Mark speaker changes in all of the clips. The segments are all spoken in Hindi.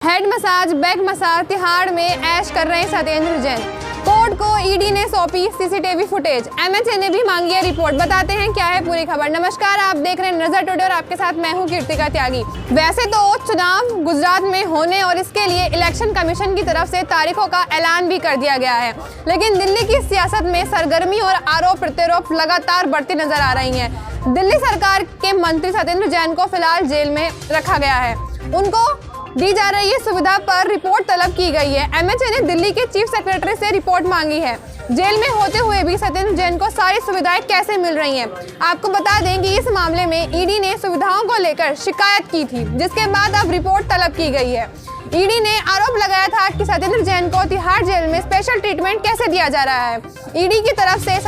Speaker 1: Head massage, back massage, Tihar में ऐश कर रहे सत्येंद्र जैन। कोर्ट को ईडी ने सौंपी सीसीटीवी फुटेज। एमएचए ने भी मांगी है रिपोर्ट। बताते हैं क्या है पूरी खबर। नमस्कार, आप देख रहे हैं नजर टुडे और आपके साथ मैं हूं कीर्तिका त्यागी। वैसे तो चुनाव गुजरात में होने और इसके लिए इलेक्शन कमीशन की तरफ से तारीखों का ऐलान भी कर दिया गया है, लेकिन दिल्ली की सियासत में सरगर्मी और आरोप प्रत्यारोप लगातार बढ़ती नजर आ रही हैं। दिल्ली सरकार के मंत्री सत्येंद्र जैन को फिलहाल जेल में रखा गया है। उनको दी जा रही है सुविधा पर रिपोर्ट तलब की गई है। एमएचए ने दिल्ली के चीफ सेक्रेटरी से रिपोर्ट मांगी है। जेल में होते हुए भी सत्येंद्र जैन को सारी सुविधाएं कैसे मिल रही हैं? आपको बता दें कि इस मामले में ईडी ने सुविधाओं को लेकर शिकायत की थी, जिसके बाद अब रिपोर्ट तलब की गई है। ईडी ने आरोप लगाया था कि सत्येंद्र जैन को तिहाड़ जेल में स्पेशल ट्रीटमेंट कैसे दिया जा रहा है। ईडी की तरफ से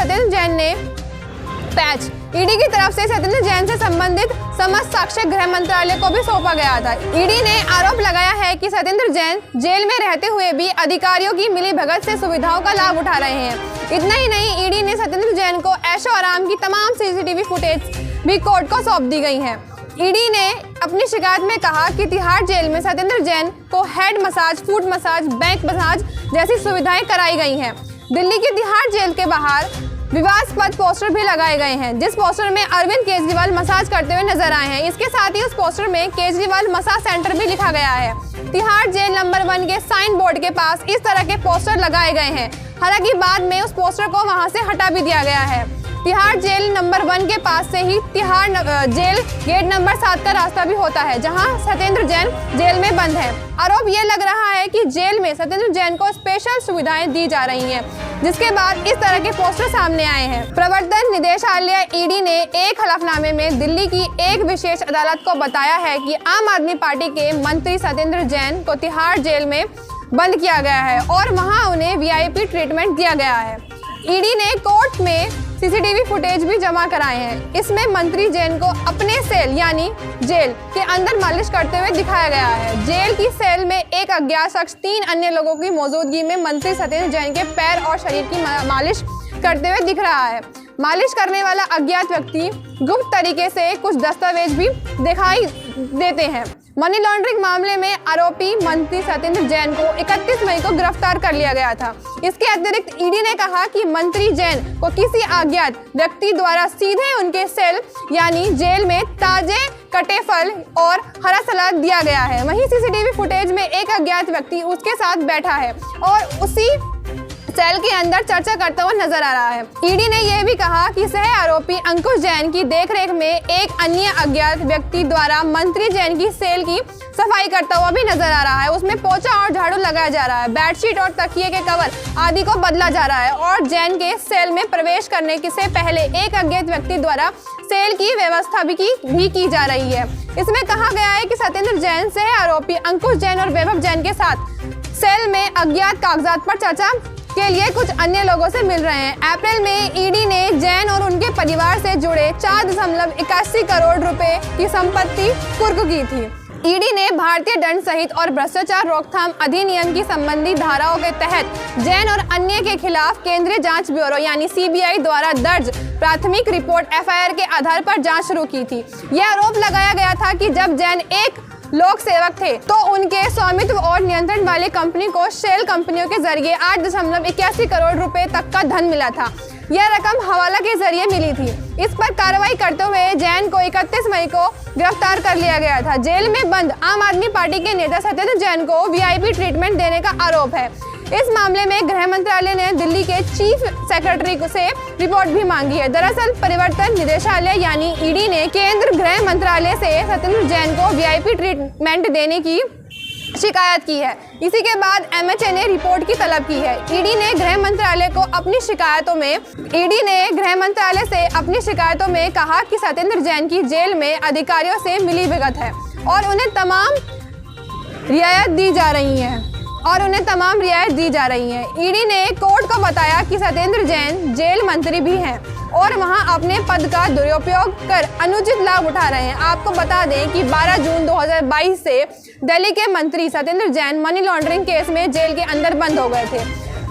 Speaker 1: सत्येंद्र जैन से संबंधित समस्त साक्ष्य गृह मंत्रालय को भी सौंपा गया था। ईडी ने आरोप लगाया है कि सत्येंद्र जैन जेल में रहते हुए भी अधिकारियों की मिलीभगत से सुविधाओं का लाभ उठा रहे हैं। इतना ही नहीं, ईडी ने सत्येंद्र जैन को ऐशो आराम की तमाम सीसीटीवी फुटेज भी कोर्ट को सौंप दी गई है। ईडी ने अपनी शिकायत में कहा कि तिहाड़ जेल में सत्येंद्र जैन को head massage, foot massage, back massage जैसी सुविधाएं कराई गई हैं। दिल्ली के तिहाड़ जेल के बाहर विवादास्पद पोस्टर भी लगाए गए हैं, जिस पोस्टर में अरविंद केजरीवाल मसाज करते हुए नजर आए हैं। इसके साथ ही उस पोस्टर में केजरीवाल मसाज सेंटर भी लिखा गया है। तिहाड़ जेल नंबर 1 के साइन बोर्ड के पास इस तरह के पोस्टर लगाए गए हैं। हालांकि बाद में उस पोस्टर को वहां से हटा भी दिया गया है। तिहाड़ जेल नंबर 1 के पास से ही तिहाड़ जेल गेट नंबर 7 का रास्ता भी होता है, जहां सत्येंद्र जैन जेल में बंद है। आरोप ये लग रहा है कि जेल में सत्येंद्र जैन को स्पेशल सुविधाएं दी जा रही हैं, जिसके बाद इस तरह के पोस्टर सामने आए हैं। प्रवर्तन निदेशालय ईडी ने एक हलफनामे में दिल्ली की एक विशेष अदालत को बताया है कि आम आदमी पार्टी के मंत्री सत्येंद्र जैन को तिहाड़ जेल में बंद किया गया है और वहां उन्हें वीआईपी ट्रीटमेंट दिया गया है। ईडी ने कोर्ट में सीसीटीवी फुटेज भी जमा कराए हैं। इसमें मंत्री जैन को अपने सेल यानी जेल के अंदर मालिश करते हुए दिखाया गया है। जेल की सेल में एक अज्ञात शख्स 3 अन्य लोगों की मौजूदगी में मंत्री सत्येंद्र जैन के पैर और शरीर की मालिश करते हुए दिख रहा है। मालिश करने वाला अज्ञात व्यक्ति गुप्त तरीके से कुछ दस्तावेज भी दिखाई देते हैं। मनी लॉन्ड्रिंग मामले में आरोपी मंत्री सत्येंद्र जैन को 31 मई को गिरफ्तार कर लिया गया था। इसके अतिरिक्त ईडी ने कहा कि मंत्री जैन को किसी अज्ञात व्यक्ति द्वारा सीधे उनके सेल यानी जेल में ताजे कटे फल और हरा सलाद दिया गया है। वहीं सीसीटीवी फुटेज में एक अज्ञात व्यक्ति उसके साथ बैठा है और उसी सेल के अंदर चर्चा करता हुआ नजर आ रहा है। ईडी ने यह भी कहा कि सह आरोपी अंकुश जैन की देखरेख में एक अन्य अज्ञात व्यक्ति द्वारा मंत्री जैन की सेल की सफाई करता हुआ भी नजर आ रहा है। उसमें पोछा और झाड़ू लगाया जा रहा है, बेडशीट और तकिए के कवर आदि को बदला जा रहा है और जैन के सेल में प्रवेश करने से पहले एक अज्ञात व्यक्ति द्वारा सेल की व्यवस्था भी की जा रही है। इसमें कहा गया है कि सत्येंद्र जैन सह आरोपी अंकुश जैन और वैभव जैन के साथ सेल में अज्ञात कागजात पर चर्चा के लिए कुछ अन्य लोगों से मिल रहे हैं। अप्रैल में ईडी ने जैन और उनके परिवार से जुड़े 4.81 करोड़ रुपए की संपत्ति कुर्क की थी। ईडी ने भारतीय दंड संहिता और भ्रष्टाचार रोकथाम अधिनियम की संबंधी धाराओं के तहत जैन और अन्य के खिलाफ केंद्रीय जांच ब्यूरो यानी सीबीआई द्वारा दर्ज प्राथमिक रिपोर्ट एफआईआर के आधार पर जांच शुरू की थी। यह आरोप लगाया गया था कि जब जैन एक लोक सेवक थे तो उनके स्वामित्व और नियंत्रण वाली कंपनी को शेल कंपनियों के जरिए 8.81 करोड़ रुपए तक का धन मिला था। यह रकम हवाला के जरिए मिली थी। इस पर कार्रवाई करते हुए जैन को 31 मई को गिरफ्तार कर लिया गया था। जेल में बंद आम आदमी पार्टी के नेता सत्येंद्र जैन को वीआईपी ट्रीटमेंट देने का आरोप है। इस मामले में गृह मंत्रालय ने दिल्ली के चीफ सेक्रेटरी से रिपोर्ट भी मांगी है। दरअसल परिवर्तन निदेशालय यानी ईडी ने केंद्र गृह मंत्रालय से सत्येंद्र जैन को वीआईपी ट्रीटमेंट देने की शिकायत की है। इसी के बाद एमएचए ने रिपोर्ट की तलब की है। ईडी ने गृह मंत्रालय से अपनी शिकायतों में कहा कि सत्येंद्र जैन की जेल में अधिकारियों से मिलीभगत है और उन्हें तमाम रियायत दी जा रही है। ईडी ने कोर्ट को बताया कि सत्येंद्र जैन जेल मंत्री भी हैं और वहां अपने पद का दुरुपयोग कर अनुचित लाभ उठा रहे हैं। आपको बता दें कि 12 जून 2022 से दिल्ली के मंत्री Satyendra Jain money laundering case में जेल के अंदर बंद हो गए थे।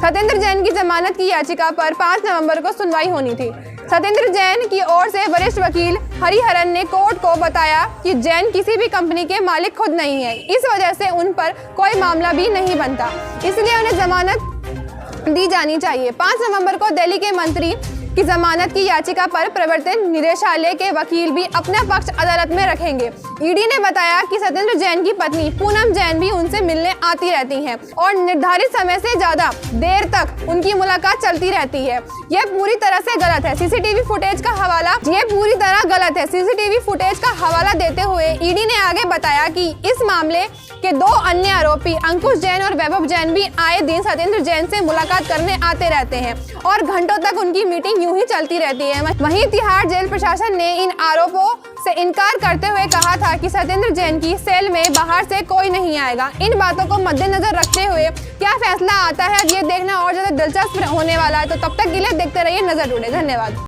Speaker 1: सत्येंद्र जैन की जमानत की याचिका पर 5 नवंबर को सुनवाई होनी थी। सत्येंद्र जैन की ओर से वरिष्ठ वकील हरिहरन ने कोर्ट को बताया कि जैन किसी भी कंपनी के मालिक खुद नहीं है, इस वजह से उन पर कोई मामला भी नहीं बनता, इसलिए उन्हें जमानत दी जानी चाहिए। 5 नवंबर को दिल्ली के मंत्री की जमानत की याचिका पर प्रवर्तन निदेशालय के वकील भी अपना पक्ष अदालत में रखेंगे। ईडी ने बताया कि सत्येंद्र जैन की पत्नी पूनम जैन भी उनसे मिलने आती रहती हैं और निर्धारित समय से ज्यादा देर तक उनकी मुलाकात चलती रहती है। यह पूरी तरह से गलत है। सीसीटीवी फुटेज का हवाला देते हुए ईडी ने आगे बताया कि इस मामले के 2 अन्य आरोपी अंकुश जैन और वैभव जैन भी आए दिन सत्येंद्र जैन से मुलाकात करने आते रहते हैं और घंटों तक उनकी मीटिंग यूं ही चलती रहती है। वहीं तिहाड़ जेल प्रशासन ने इन आरोपों से इनकार करते हुए कहा था कि सत्येंद्र जैन की सेल में बाहर से कोई नहीं आएगा। इन बातों को मद्देनजर रखते हुए क्या फैसला आता है, ये देखना और ज्यादा दिलचस्प होने वाला है। तो तब तक के लिए देखते रहिए नजर टुडे। धन्यवाद।